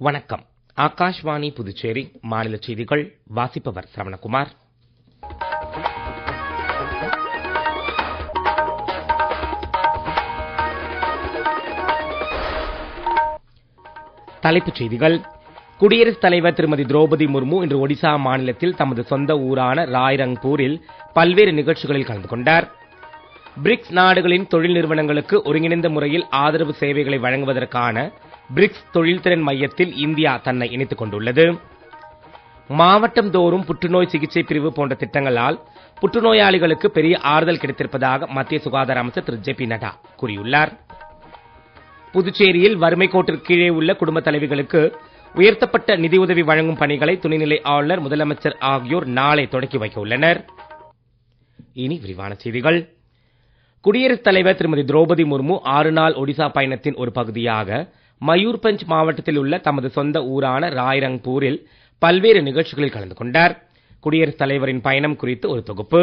வணக்கம். ஆகாஷ்வாணி புதுச்சேரி மாநில செய்திகள் வாசிப்பவர் சரவணகுமார். தலைப்புச் செய்திகள். குடியரசுத் தலைவர் திருமதி திரௌபதி முர்மு இன்று ஒடிசா மாநிலத்தில் தமது சொந்த ஊரான ராய்ரங்பூரில் பல்வேறு நிகழ்ச்சிகளில் கலந்து கொண்டார். பிரிக்ஸ் நாடுகளின் தொழில் நிறுவனங்களுக்கு ஒருங்கிணைந்த முறையில் ஆதரவு சேவைகளை வழங்குவதற்கான பிரிக்ஸ் தொழில்திறன் மையத்தில் இந்தியா தன்னை இணைத்துக் கொண்டுள்ளது. மாவட்டம் தோறும் புற்றுநோய் சிகிச்சை பிரிவு போன்ற திட்டங்களால் புற்றுநோயாளிகளுக்கு பெரிய ஆறுதல் கிடைத்திருப்பதாக மத்திய சுகாதார அமைச்சர் திரு ஜே.பி. நட்டா கூறியுள்ளார். புதுச்சேரியில் வறுமை கோட்டிற்கு கீழே உள்ள குடும்ப தலைவிகளுக்கு உயர்த்தப்பட்ட நிதியுதவி வழங்கும் பணிகளை துணைநிலை ஆளுநர், முதலமைச்சர் ஆகியோர் நாளை தொடக்கி வைக்க உள்ளனர். இனி விரிவான செய்திகள். குடியரசுத் தலைவர் திருமதி திரௌபதி முர்மு 6 நாள் ஒடிசா பயணத்தின் ஒரு பகுதியாக மயூர்பஞ்ச் மாவட்டத்தில் உள்ள தமது சொந்த ஊரான ராய்ரங்பூரில் பல்வேறு நிகழ்ச்சிகளில் கலந்து கொண்டார். குடியரசுத் தலைவரின் பயணம் குறித்து ஒரு தொகுப்பு.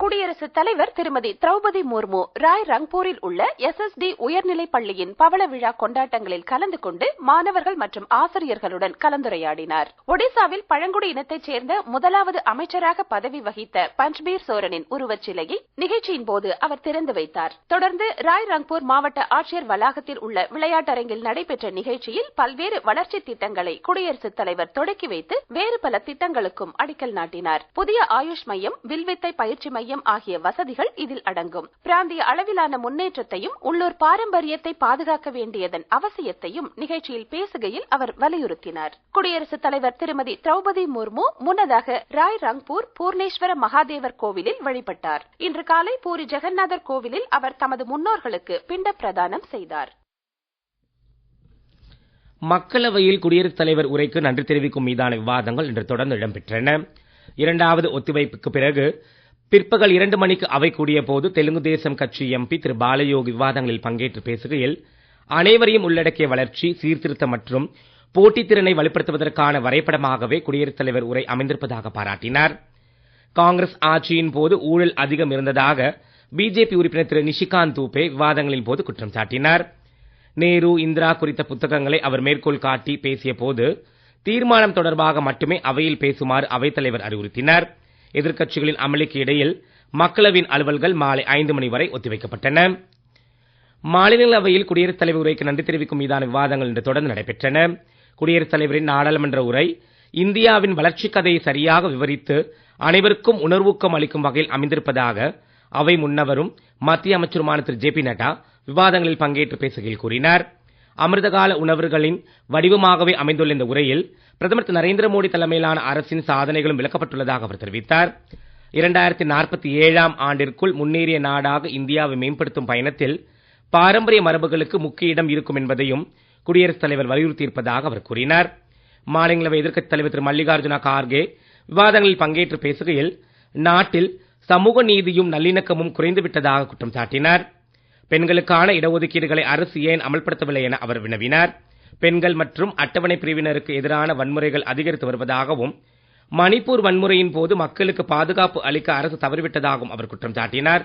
குடியரசுத் தலைவர் திருமதி திரௌபதி முர்மு ராய்ரங்பூரில் உள்ள SSD உயர்நிலைப் பள்ளியின் பவள விழா கொண்டாட்டங்களில் கலந்து கொண்டு மாணவர்கள் மற்றும் ஆசிரியர்களுடன் கலந்துரையாடினார். ஒடிசாவில் பழங்குடி இனத்தைச் சேர்ந்த முதலாவது அமைச்சராக பதவி வகித்த பஞ்ச்பீர் சோரனின் உருவச்சிலையை நிகழ்ச்சியின் போது அவர் திறந்து வைத்தார். தொடர்ந்து ராய்ரங்பூர் மாவட்ட ஆட்சியர் வளாகத்தில் உள்ள விளையாட்டரங்கில் நடைபெற்ற நிகழ்ச்சியில் பல்வேறு வளர்ச்சி திட்டங்களை குடியரசுத் தலைவர் தொடக்கி வைத்து வேறு பல திட்டங்களுக்கும் அடிக்கல் நாட்டினார். புதிய ஆயுஷ் மையம், வில்வித்தை பயிற்சி மையம் ஆகிய வசதிகள் இதில் அடங்கும். பிராந்திய அளவிலான முன்னேற்றத்தையும் உள்ளூர் பாரம்பரியத்தை பாதுகாக்க வேண்டியதன் அவசியத்தையும் நிகழ்ச்சியில் பேசுகையில் அவர் வலியுறுத்தினார். குடியரசுத் தலைவர் திருமதி திரௌபதி முர்மு முன்னதாக ராய்ரங்பூர் பூர்ணேஸ்வர மகாதேவர் கோவிலில் வழிபட்டார். இன்று காலை பூரி ஜெகநாதர் கோவிலில் அவர் தமது முன்னோர்களுக்கு பிண்ட பிரதானம் செய்தார். மக்களவையில் குடியரசுத் தலைவர் உரைக்கு நன்றி தெரிவிக்கும் மீதான விவாதங்கள் இன்று தொடர்ந்து இடம்பெற்றன. இரண்டாவது ஒத்திவைப்புக்கு பிறகு பிற்பகல் 2 மணிக்கு அவை கூடிய போது தெலுங்கு தேசம் கட்சி MP திரு பாலயோகி விவாதங்களில் பங்கேற்று பேசுகையில், அனைவரையும் உள்ளடக்கிய வளர்ச்சி, சீர்திருத்தம் மற்றும் போட்டித்திறனை வலுப்படுத்துவதற்கான வரைபடமாகவே குடியரசுத் தலைவர் உரை அமைந்திருப்பதாக பாராட்டினார். காங்கிரஸ் ஆட்சியின் போது ஊழல் அதிகம் இருந்ததாக BJP உறுப்பினர் திரு நிஷிகாந்த் தூபே விவாதங்களின் போது குற்றம் சாட்டினார். நேரு, இந்திரா குறித்த புத்தகங்களை அவர் மேற்கோள் காட்டி பேசிய போது தீர்மானம் தொடர்பாக மட்டுமே அவையில் பேசுமாறு அவைத்தலைவர் அறிவுறுத்தினார். எதிர்க்கட்சிகளின் அமளிக்கு இடையில் மக்களவையின் அலுவல்கள் மாலை 5 மணி வரை ஒத்திவைக்கப்பட்டன. மாநிலங்களவையில் குடியரசுத் தலைவர் உரைக்கு நன்றி தெரிவிக்கும் மீதான விவாதங்கள் இன்று தொடர்ந்து நடைபெற்றன. குடியரசுத் தலைவரின் நாடாளுமன்ற உரை இந்தியாவின் வளர்ச்சி கதையை சரியாக விவரித்து அனைவருக்கும் உணர்வூக்கம் அளிக்கும் வகையில் அமைந்திருப்பதாக அவை முன்னவரும் மத்திய அமைச்சருமான திரு ஜே.பி. நட்டா விவாதங்களில் பங்கேற்று பேசுகையில் கூறினார். அமிர்தகால உணர்வுகளின் வடிவமாகவே அமைந்துள்ள இந்த உரையில் பிரதமர் திரு நரேந்திர மோடி தலைமையிலான அரசின் சாதனைகளும் விளக்கப்பட்டுள்ளதாக அவர் தெரிவித்தார். 2047ஆம் ஆண்டிற்குள் முன்னேறிய நாடாக இந்தியாவை மேம்படுத்தும் பயணத்தில் பாரம்பரிய மரபுகளுக்கு முக்கிய இடம் இருக்கும் என்பதையும் குடியரசுத் தலைவர் வலியுறுத்தியிருப்பதாக அவர் கூறினார். மாநிலங்களவை எதிர்க்கட்சித் தலைவர் திரு மல்லிகார்ஜுன கார்கே விவாதங்களில் பங்கேற்று பேசுகையில், நாட்டில் சமூக நீதியும் நல்லிணக்கமும் குறைந்துவிட்டதாக குற்றம் சாட்டினார். பெண்களுக்கான இடஒதுக்கீடுகளை அரசு ஏன் அமல்படுத்தவில்லை என அவர் வினவினார். பெண்கள் மற்றும் அட்டவணை பிரிவினருக்கு எதிரான வன்முறைகள் அதிகரித்து வருவதாகவும், மணிப்பூர் வன்முறையின் போது மக்களுக்கு பாதுகாப்பு அளிக்க அரசு தவறிவிட்டதாகவும் அவர் குற்றம் சாட்டினார்.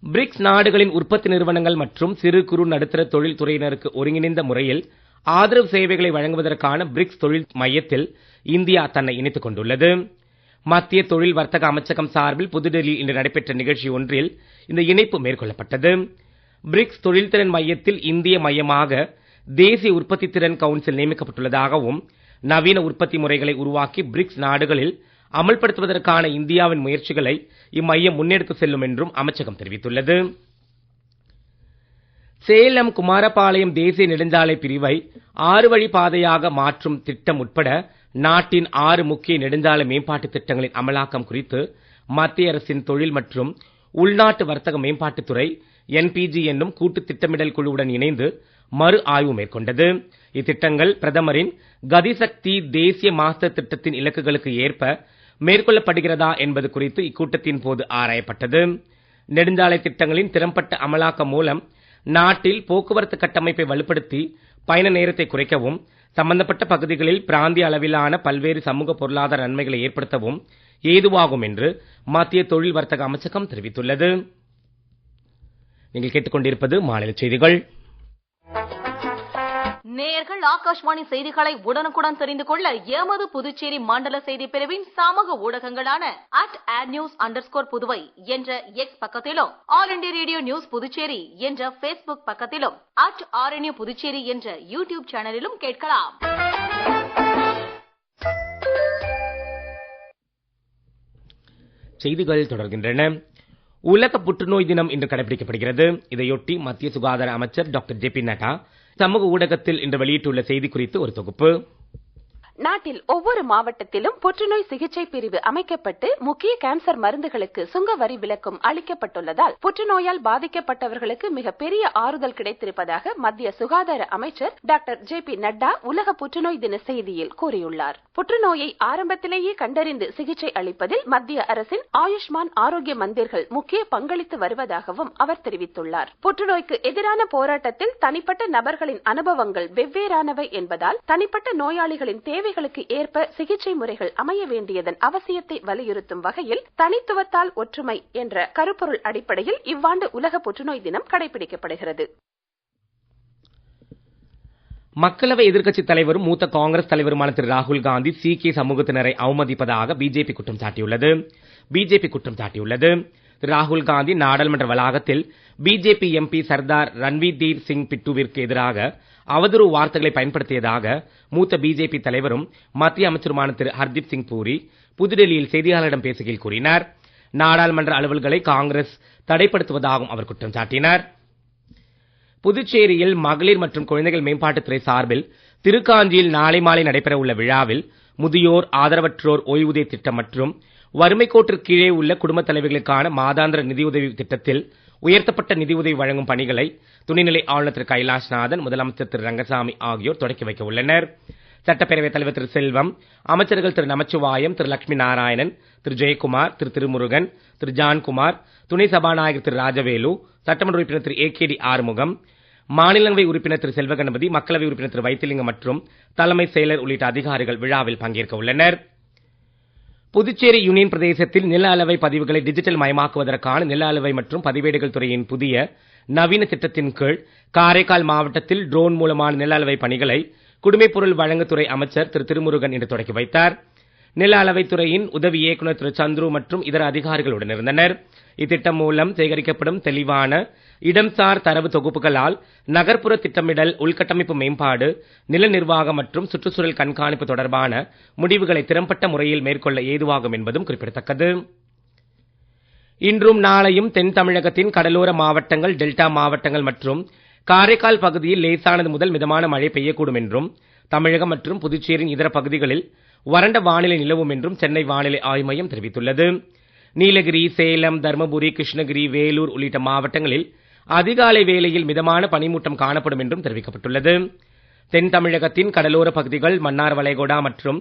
பிரிக்ஸ் நாடுகளின் உற்பத்தி நிறுவனங்கள் மற்றும் சிறு குறு நடுத்தர தொழில் துறையினருக்கு ஒருங்கிணைந்த முறையில் ஆதரவு சேவைகளை வழங்குவதற்கான பிரிக்ஸ் தொழில் மையத்தில் இந்தியா தன்னை இணைத்துக் கொண்டுள்ளது. மத்திய தொழில் வர்த்தக அமைச்சகம் சார்பில் புதுடெல்லியில் இன்று நடைபெற்ற நிகழ்ச்சி ஒன்றில் இந்த இணைப்பு மேற்கொள்ளப்பட்டது. பிரிக்ஸ் தொழில்திறன் மையத்தில் இந்திய மையமாக தேசிய உற்பத்தி திறன் கவுன்சில் நியமிக்கப்பட்டுள்ளதாகவும், நவீன உற்பத்தி முறைகளை உருவாக்கி பிரிக்ஸ் நாடுகளில் அமல்படுத்துவதற்கான இந்தியாவின் முயற்சிகளை இம்மையம் முன்னெடுத்து செல்லும் என்றும் அமைச்சகம் தெரிவித்துள்ளது. சேலம் குமாரபாளையம் தேசிய நெடுஞ்சாலை பிரிவை 6 வழி பாதையாக மாற்றும் திட்டம் உட்பட நாட்டின் 6 முக்கிய நெடுஞ்சாலை மேம்பாட்டு திட்டங்களின் அமலாக்கம் குறித்து மத்திய அரசின் தொழில் மற்றும் உள்நாட்டு வர்த்தக மேம்பாட்டுத்துறை NPG என்னும் கூட்டு திட்டமிடல் குழுவுடன் இணைந்து மறு ஆய்வு மேற்கொண்டது. இத்திட்டங்கள் பிரதமரின் கதிசக்தி தேசிய மாஸ்டர் திட்டத்தின் இலக்குகளுக்கு ஏற்ப மேற்கொள்ளப்படுகிறதா என்பது குறித்து இக்கூட்டத்தின் போது ஆராயப்பட்டது. நெடுஞ்சாலை திட்டங்களின் திறம்பட்ட அமலாக்கம் மூலம் நாட்டில் போக்குவரத்து கட்டமைப்பை வலுப்படுத்தி பயண நேரத்தை குறைக்கவும், சம்பந்தப்பட்ட பகுதிகளில் பிராந்திய அளவிலான பல்வேறு சமூக பொருளாதார நன்மைகளை ஏற்படுத்தவும் ஏதுவாகும் என்று மத்திய தொழில் வர்த்தக அமைச்சகம் தெரிவித்துள்ளது. நீங்கள் கேட்டுக்கொண்டிருப்பது மாநில செய்திகள். நேயர்கள் ஆகாஷ்வாணி செய்திகளை உடனுக்குடன் தெரிந்து கொள்ள எமது புதுச்சேரி மண்டல செய்தி பிரிவின் சமூக ஊடகங்களான @adnews_புதுவை என்ற எக்ஸ் பக்கத்திலும், all India radio news Puducherry என்ற பேஸ்புக் பக்கத்திலும், @RNU புதுச்சேரி என்ற யூடியூப் சேனலிலும் கேட்கலாம். செய்திகள் தொடர்கின்றன. உலக புற்றுநோய் தினம் இன்று கடைபிடிக்கப்படுகிறது. இதையொட்டி மத்திய சுகாதார அமைச்சர் டாக்டர் ஜே.பி. நட்டா சமூக ஊடகத்தில் இன்று வெளியிட்டுள்ள செய்தி குறித்து ஒரு தொகுப்பு. நாட்டில் ஒவ்வொரு மாவட்டத்திலும் புற்றுநோய் சிகிச்சை பிரிவு அமைக்கப்பட்டு முக்கிய கேன்சர் மருந்துகளுக்கு சுங்க வரி விலக்கும் அளிக்கப்பட்டுள்ளதால் புற்றுநோயால் பாதிக்கப்பட்டவர்களுக்கு மிகப்பெரிய ஆறுதல் கிடைத்திருப்பதாக மத்திய சுகாதார அமைச்சர் டாக்டர் ஜே.பி. நட்டா உலக புற்றுநோய் தின செய்தியில் கூறியுள்ளார். புற்றுநோயை ஆரம்பத்திலேயே கண்டறிந்து சிகிச்சை அளிப்பதில் மத்திய அரசின் ஆயுஷ்மான் ஆரோக்கிய மந்திர்கள் முக்கிய பங்களித்து வருவதாகவும் அவர் தெரிவித்துள்ளார். புற்றுநோய்க்கு எதிரான போராட்டத்தில் தனிப்பட்ட நபர்களின் அனுபவங்கள் வெவ்வேறானவை என்பதால் தனிப்பட்ட நோயாளிகளின் தேவைகளுக்கு ஏற்ப சிகிச்சை முறைகள் அமைய வேண்டியதன் அவசியத்தை வலியுறுத்தும் வகையில் தனித்துவத்தால் ஒற்றுமை என்ற கருப்பொருள் அடிப்படையில் இவ்வாண்டு உலக புற்றுநோய் தினம் கடைபிடிக்கப்படுகிறது. மக்களவை எதிர்க்கட்சித் தலைவரும் மூத்த காங்கிரஸ் தலைவருமான திரு ராகுல் காந்தி சீக்கிய சமூகத்தினரை அவமதிப்பதாக பிஜேபி குற்றம் சாட்டியுள்ளது. திரு ராகுல் காந்தி நாடாளுமன்ற வளாகத்தில் பிஜேபி எம்பி சர்தார் ரன்வீர் சிங் பிட்டுவிற்கு எதிராக அவதூறு வார்த்தைகளை பயன்படுத்தியதாக மூத்த பிஜேபி தலைவரும் மத்திய அமைச்சருமான திரு ஹர்தீப் சிங் பூரி புதுடெல்லியில் செய்தியாளர்களிடம் பேசுகையில் கூறினார். நாடாளுமன்ற அலுவல்களை காங்கிரஸ் தடைப்படுத்துவதாகவும் அவர் குற்றம் சாட்டினார். புதுச்சேரியில் மகளிர் மற்றும் குழந்தைகள் மேம்பாட்டுத்துறை சார்பில் திருக்காஞ்சியில் நாளை மாலை நடைபெற உள்ள விழாவில் முதியோர் ஆதரவற்றோர் ஓய்வூதிய திட்டம் மற்றும் வறுமை கோட்டிற்கு கீழே உள்ள குடும்பத் தலைவர்களுக்கான மாதாந்திர நிதியுதவி திட்டத்தில் உயர்த்தப்பட்ட நிதியுதவி வழங்கும் பணிகளை துணைநிலை ஆளுநர் திரு கைலாஷ்நாதன், முதலமைச்சர் திரு ரங்கசாமி ஆகியோர் தொடக்கி வைக்க உள்ளனர். சட்டப்பேரவைத் தலைவர் திரு செல்வம், அமைச்சர்கள் திரு நமச்சிவாயம், திரு லட்சுமி நாராயணன், திரு ஜெயக்குமார், திரு திருமுருகன், திரு ஜான்குமார், துணை சபாநாயகர் திரு ராஜவேலு, சட்டமன்ற உறுப்பினர் திரு ஏ.கே.டி. ஆறுமுகம், மாநிலங்களவை உறுப்பினர் திரு செல்வகணபதி, மக்களவை உறுப்பினர் திரு வைத்திலிங்கம் மற்றும் தலைமை செயலர் உள்ளிட்ட அதிகாரிகள் விழாவில் பங்கேற்க உள்ளனர். புதுச்சேரி யூனியன் பிரதேசத்தில் நில அளவை பதிவுகளை டிஜிட்டல் மயமாக்குவதற்கான நில அளவை மற்றும் பதிவேடுகள் துறையின் புதிய நவீன திட்டத்தின் கீழ் காரைக்கால் மாவட்டத்தில் ட்ரோன் மூலமான நில அளவை பணிகளை குடிமைப்பொருள் வழங்குத்துறை அமைச்சர் திரு திருமுருகன் இன்று தொடக்கி வைத்தார். நில அளவைத்துறையின் உதவி இயக்குநர் திரு சந்துரு மற்றும் இதர அதிகாரிகள் உடனிருந்தனர். இத்திட்டம் மூலம் சேகரிக்கப்படும் தெளிவான இடம்சார் தரவு தொகுப்புகளால் நகர்ப்புற திட்டமிடல், உள்கட்டமைப்பு மேம்பாடு, நில நிர்வாகம் மற்றும் சுற்றுச்சூழல் கண்காணிப்பு தொடர்பான முடிவுகளை திறம்பட்ட முறையில் மேற்கொள்ள ஏதுவாகும் என்பதும் குறிப்பிடத்தக்கது. இன்றும் நாளையும் தென் தமிழகத்தின் கடலோர மாவட்டங்கள், டெல்டா மாவட்டங்கள் மற்றும் காரைக்கால் பகுதியில் லேசானது முதல் மிதமான மழை பெய்யக்கூடும் என்றும், தமிழகம் மற்றும் புதுச்சேரியின் இதர பகுதிகளில் வறண்ட வானிலை நிலவும் என்றும் சென்னை வானிலை ஆய்வு மையம் தெரிவித்துள்ளது. நீலகிரி, சேலம், தர்மபுரி, கிருஷ்ணகிரி, வேலூர் உள்ளிட்ட மாவட்டங்களில் அதிகாலை வேளையில் மிதமான பனிமூட்டம் காணப்படும் என்றும் தெரிவிக்கப்பட்டுள்ளது. தென் தமிழகத்தின் கடலோர பகுதிகள், மன்னார் வளைகுடா மற்றும்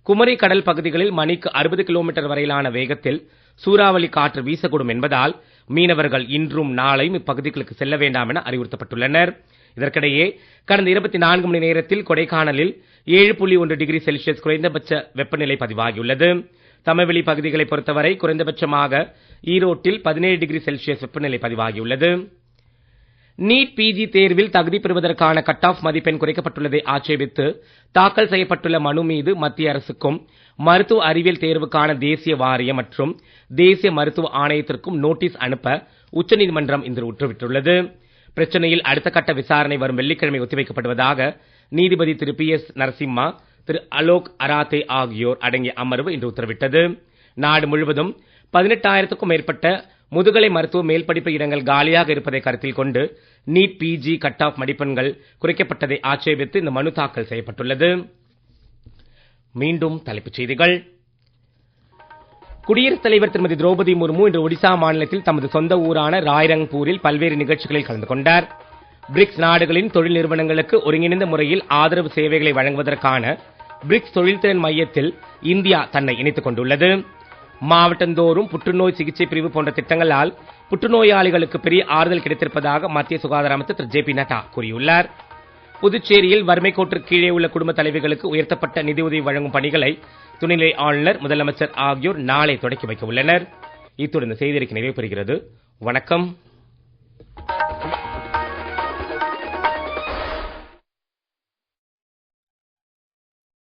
குமரி கடல் பகுதிகளில் மணிக்கு 60 கிலோமீட்டர் வரையிலான வேகத்தில் சூறாவளி காற்று வீசக்கூடும் என்பதால் மீனவர்கள் இன்றும் நாளையும் இப்பகுதிகளுக்கு செல்ல வேண்டாம் என அறிவுறுத்தப்பட்டுள்ளனர். இதற்கிடையே கடந்த 24 மணி நேரத்தில் கொடைக்கானலில் 7.1 டிகிரி செல்சியஸ் குறைந்தபட்ச வெப்பநிலை பதிவாகியுள்ளது. தமிழ்வெளி பகுதிகளை பொறுத்தவரை குறைந்தபட்சமாக ஈரோட்டில் 17 டிகிரி செல்சியஸ் வெப்பநிலை பதிவாகியுள்ளது. நீட் பிஜி தேர்வில் தகுதி பெறுவதற்கான கட் ஆஃப் மதிப்பெண் குறைக்கப்பட்டுள்ளதை ஆட்சேபித்து தாக்கல் செய்யப்பட்டுள்ள மனு மீது மத்திய அரசுக்கும் மருத்துவ அறிவியல் தேர்வுக்கான தேசிய வாரியம் மற்றும் தேசிய மருத்துவ ஆணையத்திற்கும் நோட்டீஸ் அனுப்ப உச்சநீதிமன்றம் இன்று உத்தரவிட்டுள்ளது. பிரச்சனையில் அடுத்த கட்ட விசாரணை வரும் வெள்ளிக்கிழமை ஒத்திவைக்கப்படுவதாக நீதிபதி திரு பி.எஸ். நரசிம்மா, திரு அலோக் அராத்தே ஆகியோர் அடங்கிய அமர்வு இன்று உத்தரவிட்டது. நாடு முழுவதும் 18,000க்கும் மேற்பட்ட முதுகலை மருத்துவ மேல் படிப்பு இடங்கள் காலியாக இருப்பதை கருத்தில் கொண்டு நீட் பிஜி கட் ஆஃப் மதிப்பெண்கள் குறைக்கப்பட்டதை ஆட்சேபித்து இந்த மனு தாக்கல் செய்யப்பட்டுள்ளது. மீண்டும் தலைப்புச் செய்திகள். குடியரசுத் தலைவர் திருமதி திரௌபதி முர்மு இன்று ஒடிசா மாநிலத்தில் தமது சொந்த ஊரான ராய்ரங்பூரில் பல்வேறு நிகழ்ச்சிகளில் கலந்து கொண்டார். பிரிக்ஸ் நாடுகளின் தொழில் நிறுவனங்களுக்கு ஒருங்கிணைந்த முறையில் ஆதரவு சேவைகளை வழங்குவதற்கான பிரிக்ஸ் தொழில்திறன் மையத்தில் இந்தியா தன்னை இணைத்துக் கொண்டுள்ளது. மாவட்டந்தோறும் புற்றுநோய் சிகிச்சை பிரிவு போன்ற திட்டங்களால் புற்றுநோயாளிகளுக்கு பெரிய ஆறுதல் கிடைத்திருப்பதாக மத்திய சுகாதார அமைச்சர் திரு ஜே.பி. நட்டா கூறியுள்ளார். புதுச்சேரியில் வறுமை கோட்டிற்கு கீழே உள்ள குடும்ப தலைவிகளுக்கு உயர்த்தப்பட்ட நிதியுதவி வழங்கும் பணிகளை துணைநிலை ஆளுநர், முதலமைச்சர் ஆகியோர் நாளை தொடக்கி வைக்க உள்ளனர். இத்துடன் செய்தியறிக்கை நிறைவு பெறுகிறது. வணக்கம்.